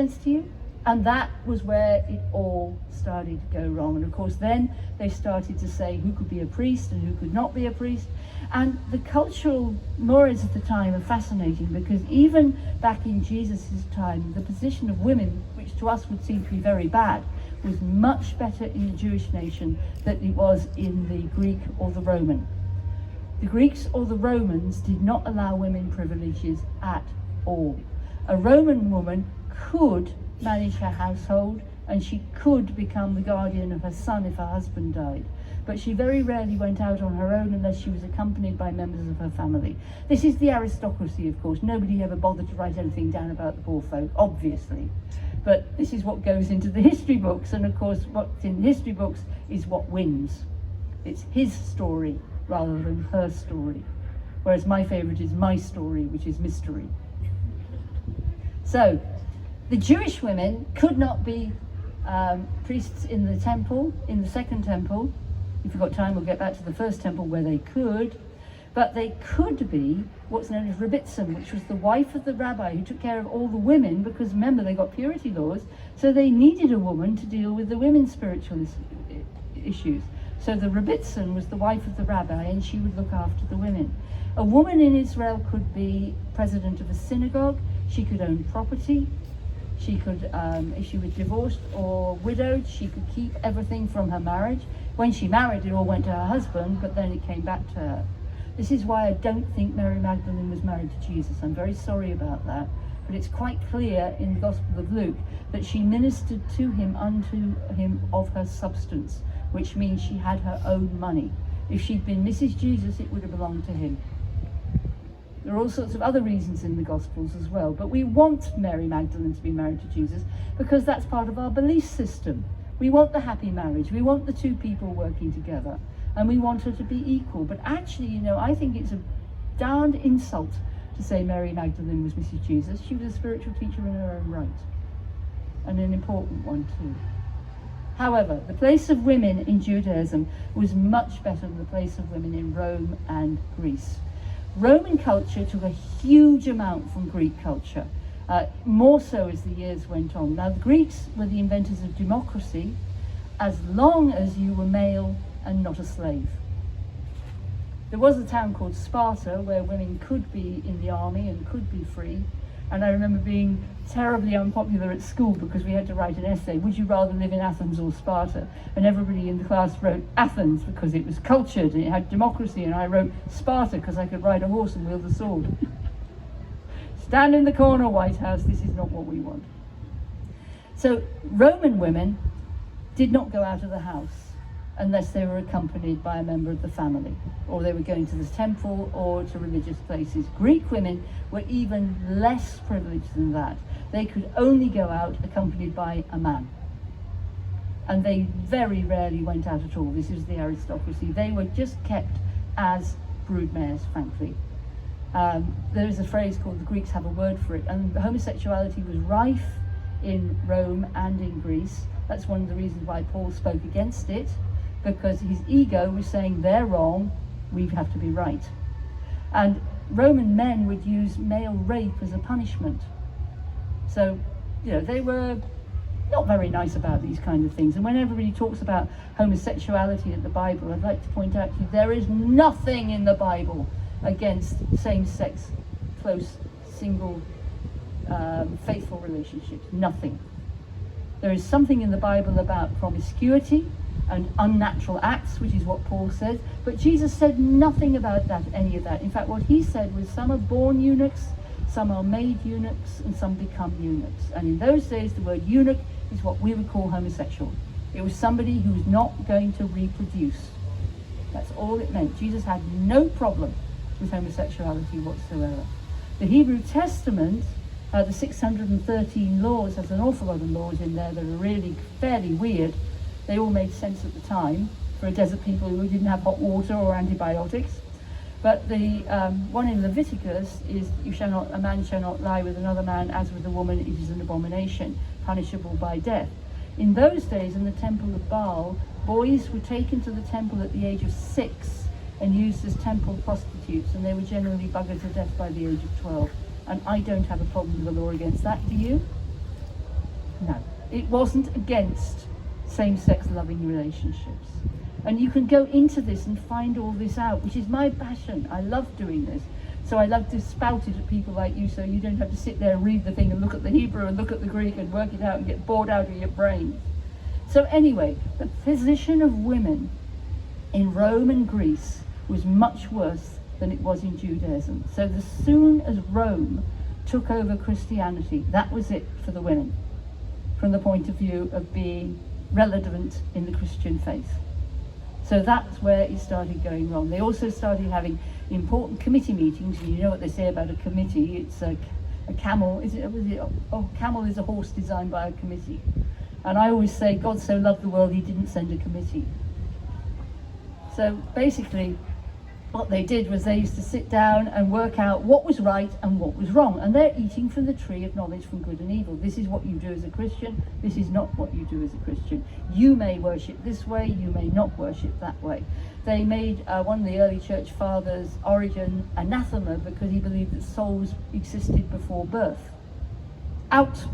sense to you? And that was where it all started to go wrong. And of course, then they started to say who could be a priest and who could not be a priest. And the cultural mores at the time are fascinating, because even back in Jesus' time, the position of women, which to us would seem to be very bad, was much better in the Jewish nation than it was in the Greek or the Roman. The Greeks or the Romans did not allow women privileges at all. A Roman woman could manage her household, and she could become the guardian of her son if her husband died. But she very rarely went out on her own unless she was accompanied by members of her family. This is the aristocracy, of course. Nobody ever bothered to write anything down about the poor folk, obviously. But this is what goes into the history books, and of course what's in history books is what wins. It's his story rather than her story. Whereas my favourite is my story, which is mystery. So, the Jewish women could not be priests in the temple, in the second temple. If we've got time, we'll get back to the first temple where they could. But they could be what's known as Rebbitzin, which was the wife of the rabbi who took care of all the women, because remember, they got purity laws, so they needed a woman to deal with the women's spiritual issues. So the Rebbitzin was the wife of the rabbi, and she would look after the women. A woman in Israel could be president of a synagogue, she could own property, she could, if she was divorced or widowed, she could keep everything from her marriage. When she married, it all went to her husband, but then it came back to her. This is why I don't think Mary Magdalene was married to Jesus. I'm very sorry about that. But it's quite clear in the Gospel of Luke that she ministered to him unto him of her substance, which means she had her own money. If she'd been Mrs. Jesus, it would have belonged to him. There are all sorts of other reasons in the Gospels as well, but we want Mary Magdalene to be married to Jesus because that's part of our belief system. We want the happy marriage, we want the two people working together, and we want her to be equal. But actually, you know, I think it's a darned insult to say Mary Magdalene was Mrs. Jesus. She was a spiritual teacher in her own right, and an important one too. However, the place of women in Judaism was much better than the place of women in Rome and Greece. Roman culture took a huge amount from Greek culture, more so as the years went on. Now, the Greeks were the inventors of democracy, as long as you were male and not a slave. There was a town called Sparta where women could be in the army and could be free, and I remember being terribly unpopular at school because we had to write an essay, would you rather live in Athens or Sparta? And everybody in the class wrote Athens because it was cultured and it had democracy, and I wrote Sparta because I could ride a horse and wield a sword. Stand in the corner, Whitehouse, this is not what we want. So Roman women did not go out of the house unless they were accompanied by a member of the family, or they were going to the temple or to religious places. Greek women were even less privileged than that. They could only go out accompanied by a man. And they very rarely went out at all. This is the aristocracy. They were just kept as broodmares, frankly. There is a phrase called the Greeks have a word for it, and homosexuality was rife in Rome and in Greece. That's one of the reasons why Paul spoke against it, because his ego was saying they're wrong, we have to be right. And Roman men would use male rape as a punishment. So, you know, they were not very nice about these kind of things. And when everybody talks about homosexuality in the Bible, I'd like to point out to you, there is nothing in the Bible against same-sex, close, single, faithful relationships. Nothing. There is something in the Bible about promiscuity and unnatural acts, which is what Paul said, but Jesus said nothing about that, any of that. In fact, what he said was some are born eunuchs, some are made eunuchs, and some become eunuchs. And in those days, the word eunuch is what we would call homosexual. It was somebody who was not going to reproduce. That's all it meant. Jesus had no problem with homosexuality whatsoever. The Hebrew Testament, the 613 laws, has an awful lot of laws in there that are really fairly weird. They all made sense at the time for a desert people who didn't have hot water or antibiotics. But the one in Leviticus is, a man shall not lie with another man, as with a woman it is an abomination, punishable by death. In those days, in the temple of Baal, boys were taken to the temple at the age of 6 and used as temple prostitutes, and they were generally buggered to death by the age of 12. And I don't have a problem with the law against that, do you? It wasn't against same-sex loving relationships. And you can go into this and find all this out, which is my passion. I love doing this. So I love to spout it at people like you, so you don't have to sit there and read the thing and look at the Hebrew and look at the Greek and work it out and get bored out of your brain. So anyway, the position of women in Rome and Greece was much worse than it was in Judaism. So as soon as Rome took over Christianity, that was it for the women, from the point of view of being relevant in the Christian faith. So that's where it started going wrong. They also started having important committee meetings, and you know what they say about a committee. It's a camel. Camel is a horse designed by a committee. And I always say, God so loved the world, he didn't send a committee. So basically, what they did was they used to sit down and work out what was right and what was wrong. And they're eating from the tree of knowledge from good and evil. This is what you do as a Christian. This is not what you do as a Christian. You may worship this way, you may not worship that way. They made one of the early church fathers, Origen, anathema because he believed that souls existed before birth. Out